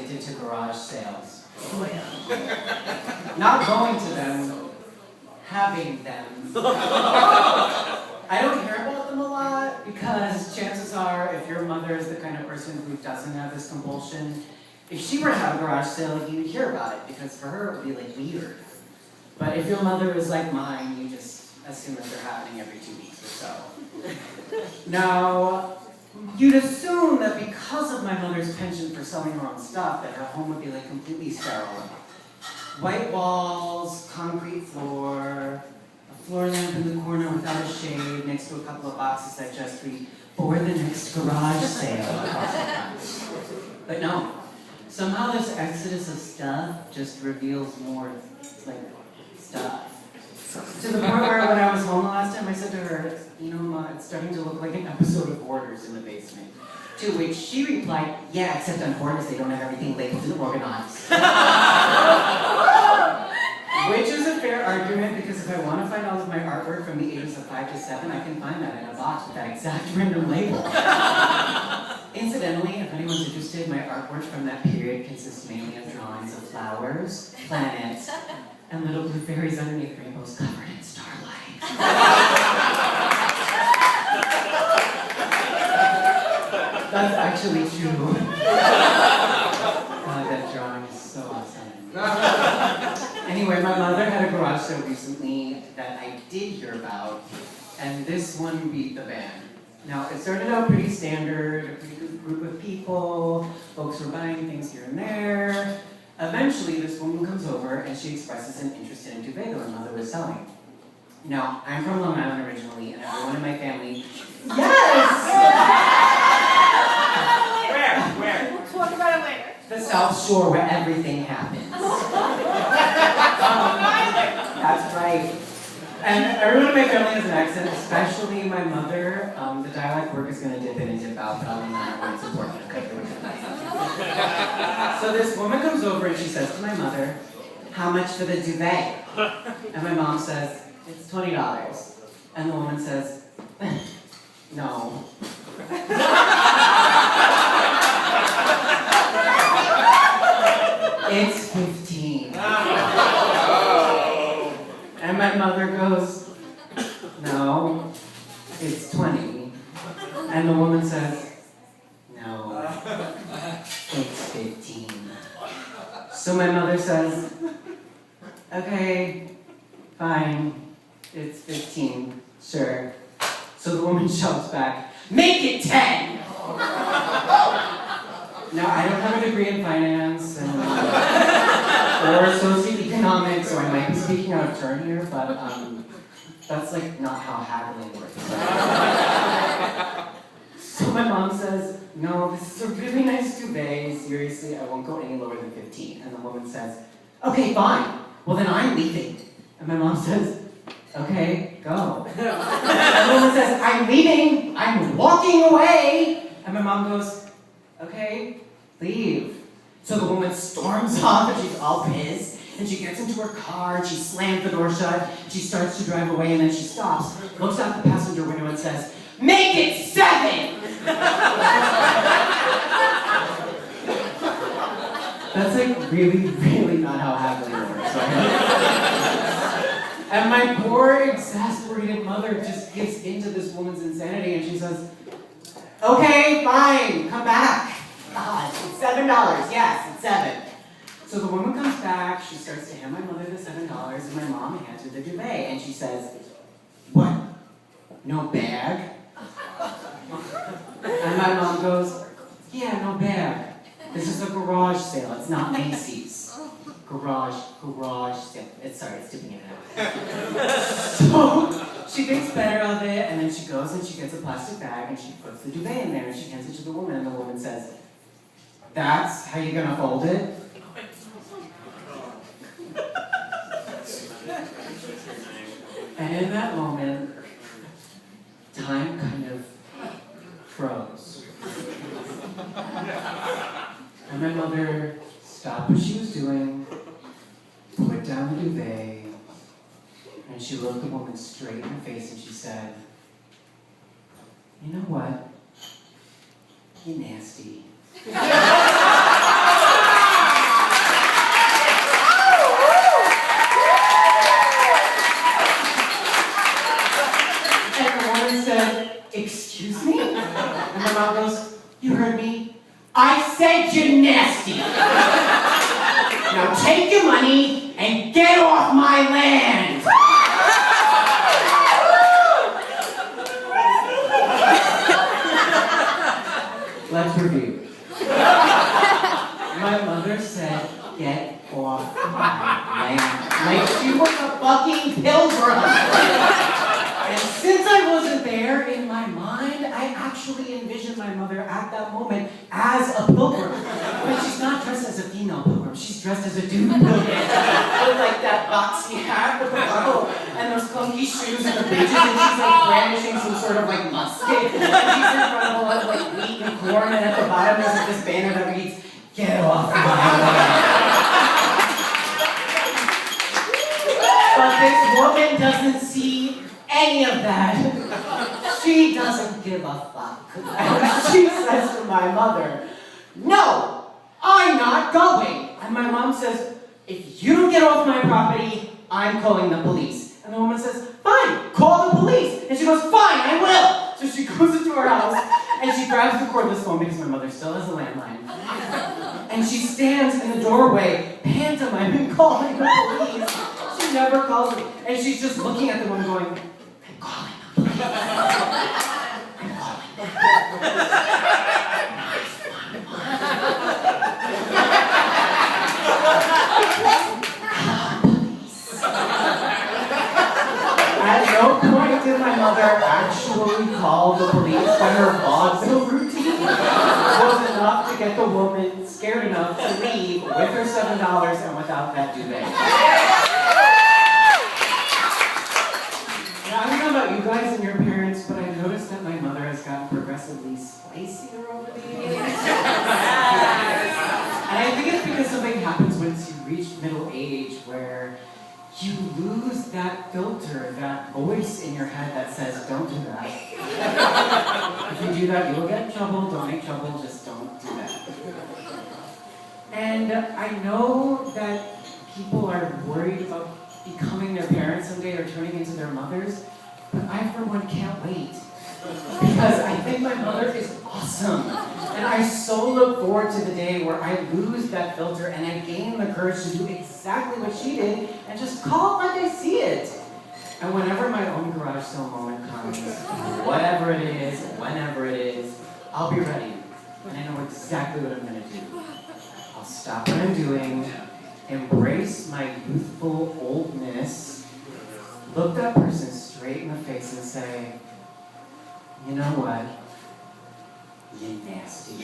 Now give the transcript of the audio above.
addicted to garage sales. Not going to them, having them. I don't hear about them a lot because chances are, if your mother is the kind of person who doesn't have this compulsion, if she were to have a garage sale, you'd hear about it because for her it would be like weird. But if your mother is like mine, you just assume that they're happening every 2 weeks or so. Now, you'd assume that because of my mother's penchant for selling her own stuff, that her home would be like completely sterile. White walls, concrete floor, a floor lamp in the corner without a shade, next to a couple of boxes that just read, for the next garage sale. But no, somehow this exodus of stuff just reveals more, like, stuff. To the point where when I was home the last time, I said to her, you know, Ma, it's starting to look like an episode of Hoarders in the basement. To which she replied, yeah, except on Hoarders they don't have everything labeled and organized. Which is a fair argument, because if I want to find all of my artwork from the ages of 5 to 7, I can find that in a box with that exact random label. Incidentally, if anyone's interested, my artwork from that period consists mainly of drawings of flowers, planets, and little blue fairies underneath rainbows covered in starlight. That's actually true. That drawing is so awesome. Anyway, my mother had a garage sale recently that I did hear about, and this one beat the band. Now, it started out pretty standard, a pretty good group of people, folks were buying things here and there. Eventually, this woman comes over and she expresses an interest in a duvet that my mother was selling. Now, I'm from Long Island originally, and everyone in my family... Yes! Where? We'll talk about it later. The South Shore, where everything happens. That's right. And everyone in my family has an accent, especially my mother. The dialect work is going to dip in and dip out, but I'll be not when it's important. So this woman comes over and she says to my mother, how much for the duvet? And my mom says, it's $20. And the woman says, no. It's 15. And my mother goes, no, it's 20. And the woman says, no, it's 15. So my mother says, okay, fine, it's 15, sure. So the woman shouts back, make it 10! Now, I don't have a degree in finance or socioeconomics, so I might be speaking out of turn here, but that's like not how haggling works. So my mom says, no, this is a really nice duvet, seriously, I won't go any lower than 15. And the woman says, okay, fine, well then I'm leaving. And my mom says, okay, go. And the woman says, I'm leaving, I'm walking away. And my mom goes, okay, leave. So the woman storms off and she's all pissed. And she gets into her car and she slams the door shut. She starts to drive away and then she stops, looks out the passenger window and says, make it 7! That's like really, really not how haggling works, right? And my poor, exasperated mother just gets into this woman's insanity and she says, okay, fine, come back. God, it's $7, yes, it's 7. So the woman comes back, she starts to hand my mother the $7, and my mom hands her the duvet, and she says, what, no bag? And my mom goes, yeah, no bag. This is a garage sale, it's not Macy's. Garage sale. It's tipping it out. So she thinks better of it, and then she goes and she gets a plastic bag, and she puts the duvet in there, and she hands it to the woman, and the woman says, that's how you're gonna fold it? And in that moment, time kind of froze. And my mother stopped what she was doing, put down the duvet, and she looked the woman straight in the face and she said, you know what? You're nasty. nasty. Now take your money and get off my land. Let's review. My mother said, get off my land. Like she was a fucking pilgrim. And since I wasn't there, in my mind, I actually envisioned my mother at that moment as a pilgrim. But she's not dressed as a female pilgrim, she's dressed as a dude pilgrim. With like that boxy hat with the buckle and those clunky shoes and the breeches, and she's like brandishing some sort of like musket. And she's in front of a lot of like wheat and corn, and at the bottom is like this banner that reads, get off my land. But this woman doesn't see any of that. She doesn't give a fuck. And she says to my mother, no, I'm not going. And my mom says, if you don't get off my property, I'm calling the police. And the woman says, fine, call the police. And she goes, fine, I will. So she goes into her house and she grabs the cordless phone because my mother still has a landline. And she stands in the doorway, pantomiming, calling the police. She never calls them. And she's just looking at the woman going, I'm calling the police. I'm calling the police. At no point did my mother actually call the police, but her vaudeville routine was enough to get the woman scared enough to leave with her $7 and without that duvet. Now, I don't know about you guys and your parents, but I've noticed that my mother has gotten progressively spicier over the years. And I think it's because something happens once you reach middle age where you lose that filter, that voice in your head that says, don't do that. If you do that, you'll get in trouble. Don't make trouble, just don't do that. And I know that people are worried about becoming their parents someday or turning into their mothers, but I, for one, can't wait. Because I think my mother is awesome. And I so look forward to the day where I lose that filter and I gain the courage to do exactly what she did and just call it like I see it. And whenever my own garage sale moment comes, whatever it is, whenever it is, I'll be ready. And I know exactly what I'm going to do. I'll stop what I'm doing, embrace my youthful oldness, look that person straight in the face and say, you know what? You nasty.